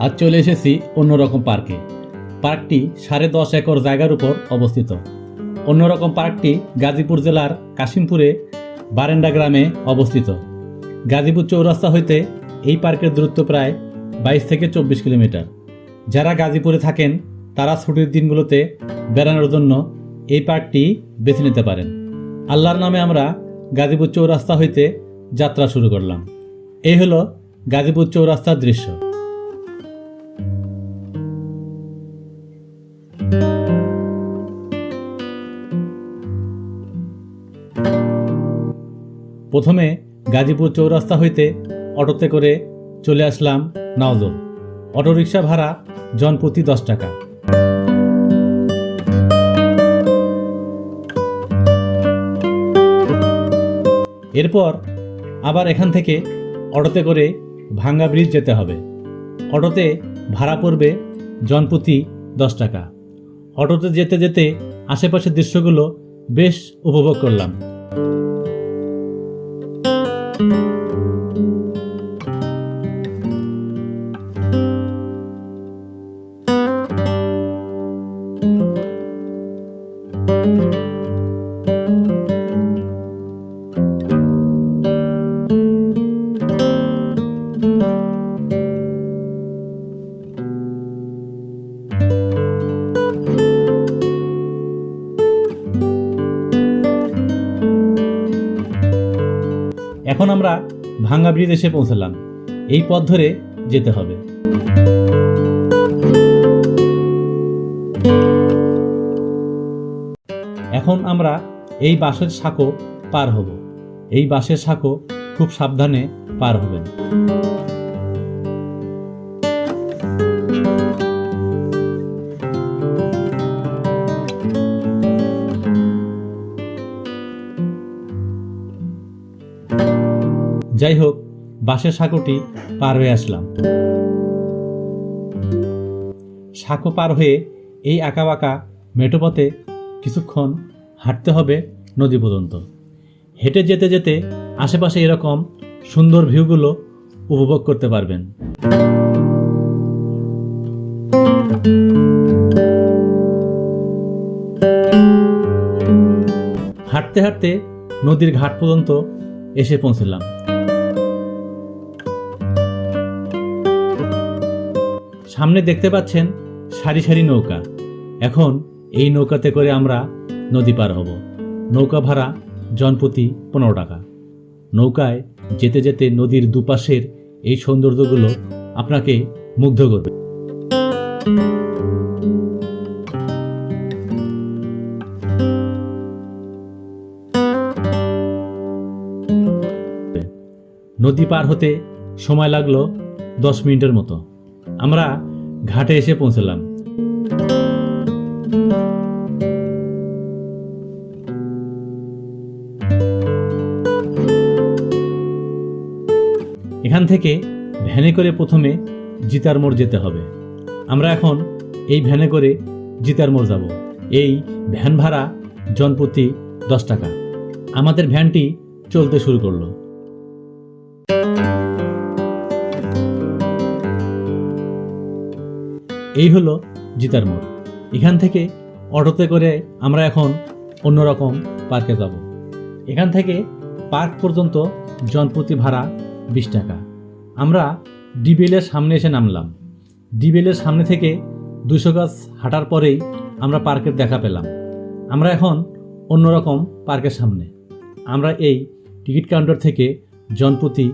আজ চলে এসেছি অন্যরকম পার্কে। পার্কটি 10.5 একর জায়গার উপর অবস্থিত। অন্যরকম পার্কটি গাজীপুর জেলার কাশিমপুরে বারেন্ডা গ্রামে অবস্থিত। গাজীপুর চৌরাস্তা হইতে এই পার্কের দূরত্ব প্রায় 22 থেকে 24 কিলোমিটার। যারা গাজীপুরে থাকেন তারা ছুটির দিনগুলোতে বেড়ানোর জন্য এই পার্কটি বেছে নিতে পারেন। আল্লাহর নামে আমরা গাজীপুর চৌরাস্তা হইতে যাত্রা শুরু করলাম। এই হলো গাজীপুর চৌরাস্তার দৃশ্য। প্রথমে গাজীপুর চৌরাস্তা হইতে অটোতে করে চলে আসলাম নওজোর। অটোরিকশা ভাড়া জনপ্রতি 10 টাকা। এরপর আবার এখান থেকে অটোতে করে ভাঙ্গা ব্রিজ যেতে হবে। অটোতে ভাড়া পড়বে জনপ্রতি 10 টাকা। অটোতে যেতে যেতে আশেপাশের দৃশ্যগুলো বেশ উপভোগ করলাম। এখন আমরা ভাঙ্গা ব্রিজ এসে পৌঁছলাম। এই পথ ধরে যেতে হবে। এখন আমরা এই বাঁশের সাঁকো পার হব। এই বাঁশের সাঁকো খুব সাবধানে পার হবেন। যাই হোক, বাঁশের সাঁকোটি পার হয়ে আসলাম। সাঁকো পার হয়ে এই আঁকাবাঁকা মেঠোপথে কিছুক্ষণ হাঁটতে হবে নদী পর্যন্ত। হেঁটে যেতে যেতে আশেপাশে এরকম সুন্দর ভিউগুলো উপভোগ করতে পারবেন। হাঁটতে হাঁটতে নদীর ঘাট পর্যন্ত এসে পৌঁছলাম। সামনে দেখতে পাচ্ছেন সারি সারি নৌকা। এখন এই নৌকাতে করে আমরা নদী পার হব। নৌকা ভাড়া জনপ্রতি 15 টাকা। নৌকায় যেতে যেতে নদীর দুপাশের এই সৌন্দর্যগুলো আপনাকে মুগ্ধ করবে। নদী পার হতে সময় লাগলো 10 মিনিটের মতো। আমরা ঘাটে এসে পৌঁছলাম। এখান থেকে ভ্যানে করে প্রথমে জিতার মোড় যেতে হবে। আমরা এখন এই ভ্যানে করে জিতার মোড় যাব। এই ভ্যান ভাড়া জনপ্রতি 10 টাকা। আমাদের ভ্যানটি চলতে শুরু করলো। এই হলো জিতার মোড়। এখান থেকে অটোতে করে আমরা এখন অন্যরকম পার্কে যাব। এখান থেকে পার্ক পর্যন্ত জনপ্রতি ভাড়া 20 টাকা। আমরা ডিবেলের সামনে এসে নামলাম। ডিবেলের সামনে থেকে 200 গাছ হাঁটার পরেই আমরা পার্কের দেখা পেলাম। আমরা এখন অন্যরকম পার্কের সামনে। আমরা এই টিকিট কাউন্টার থেকে জনপ্রতি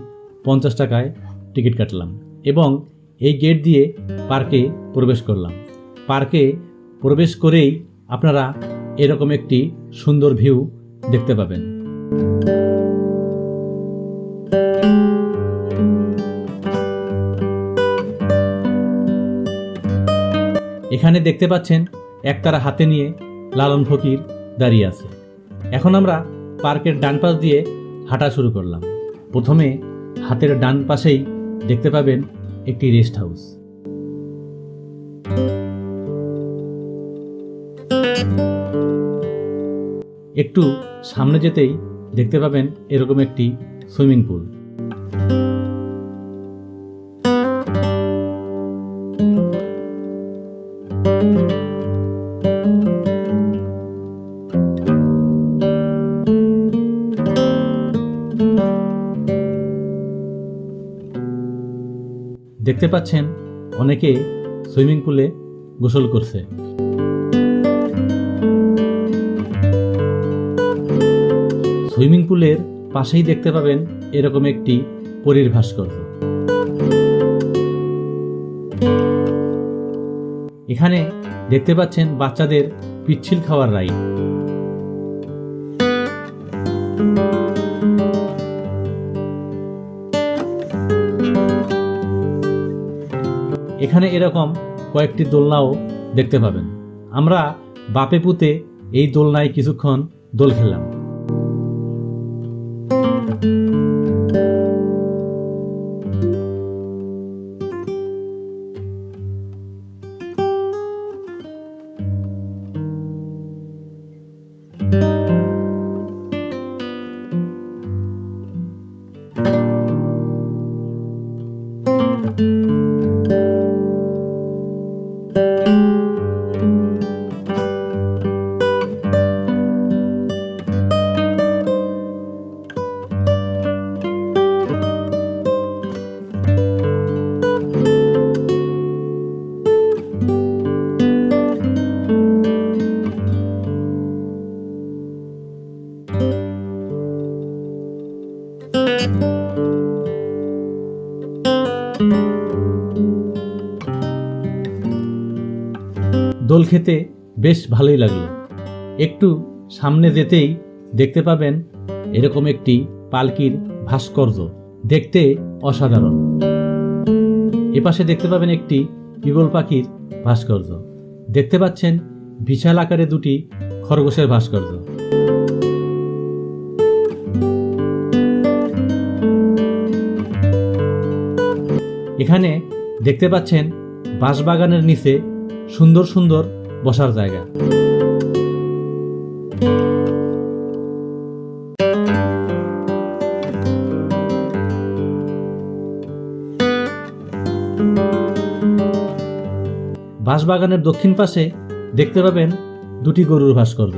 50 টাকায় টিকিট কাটলাম এবং এই গেট দিয়ে পার্কে প্রবেশ করলাম। পার্কে প্রবেশ করেই আপনারা এরকম একটি সুন্দর ভিউ দেখতে পাবেন। এখানে দেখতে পাচ্ছেন একতারা হাতে নিয়ে লালন ফকির দাঁড়িয়ে আছে। এখন আমরা পার্কের ডান পাশ দিয়ে হাঁটা শুরু করলাম। প্রথমে হাতের ডান পাশেই দেখতে পাবেন একটি রেস্ট হাউস। একটু সামনে যেতেই দেখতে পাবেন এরকম একটি সুইমিং পুল। দেখতে পাচ্ছেন অনেকে সুইমিং পুলে গোসল করছে। সুইমিং পুলের পাশেই দেখতে পাবেন এরকম একটি পরীর ভাস্কর্য। এখানে দেখতে পাচ্ছেন বাচ্চাদের পিচ্ছিল খাওয়ার রাইড। এখানে এরকম কয়েকটি দোলনাও দেখতে পাবেন। আমরা বাপে পুতে এই দোলনায় কিছুক্ষণ দোল খেললাম। দোল খেতে বেশ ভালোই লাগলো। একটু সামনে যেতেই দেখতে পাবেন এরকম একটি পালকির ভাস্কর্য, দেখতে অসাধারণ। এপাশে দেখতে পাবেন একটি ঈগল পাখির ভাস্কর্য। দেখতে পাচ্ছেন বিশাল আকারে দুটি খরগোশের ভাস্কর্য। এখানে দেখতে পাচ্ছেন বাঁশবাগানের নিচে সুন্দর সুন্দর বসার জায়গা। বাঁশবাগানের দক্ষিণ পাশে দেখতে পাবেন দুটি গরুর ভাস্কর্য।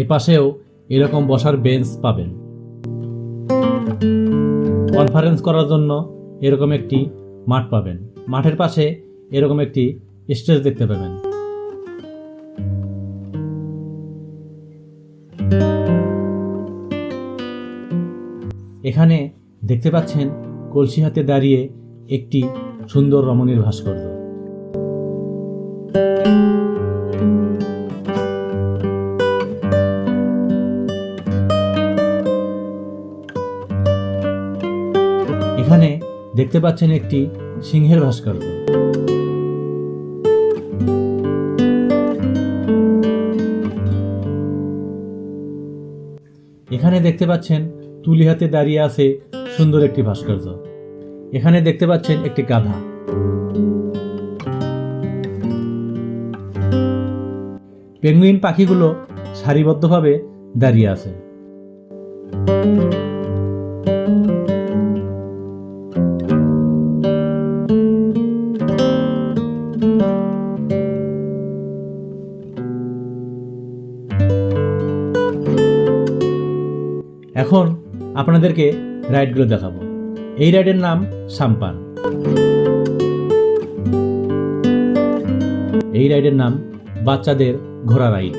এ পাশেও এরকম বসার বেঞ্চ পাবেন। কনফারেন্স করার জন্য এরকম একটি মাঠ পাবেন। মাঠের পাশে এরকম একটি স্টেজ দেখতে পাবেন। এখানে দেখতে পাচ্ছেন কলসি হাতে দাঁড়িয়ে একটি সুন্দর রমণীর ভাস্কর্য। এখানে দেখতে পাচ্ছেন একটি সিংহের ভাস্কর্য। এখানে দেখতে পাচ্ছেন তুলি হাতে দাঁড়িয়ে আছে সুন্দর একটি ভাস্কর্য। এখানে দেখতে পাচ্ছেন একটি গাধা। পেঙ্গুইন পাখিগুলো সারিবদ্ধভাবে দাঁড়িয়ে আছে। এখন আপনাদেরকে রাইডগুলো দেখাবো। এই রাইডের নাম সাম্পান। এই রাইডের নাম বাচ্চাদের ঘোড়া রাইড।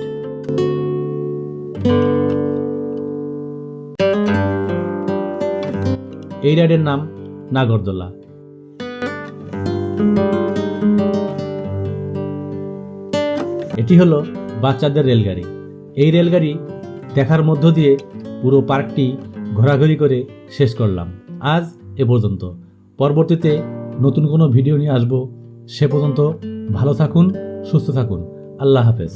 এই রাইডের নাম নাগরদোলা। এটি হলো বাচ্চাদের রেলগাড়ি। এই রেলগাড়ি দেখার মধ্য দিয়ে পুরো পার্কটি ঘোরাঘুরি করে শেষ করলাম। আজ এ পর্যন্ত। পরবর্তীতে নতুন কোনো ভিডিও নিয়ে আসবো। সে পর্যন্ত ভালো থাকুন, সুস্থ থাকুন। আল্লাহ হাফেজ।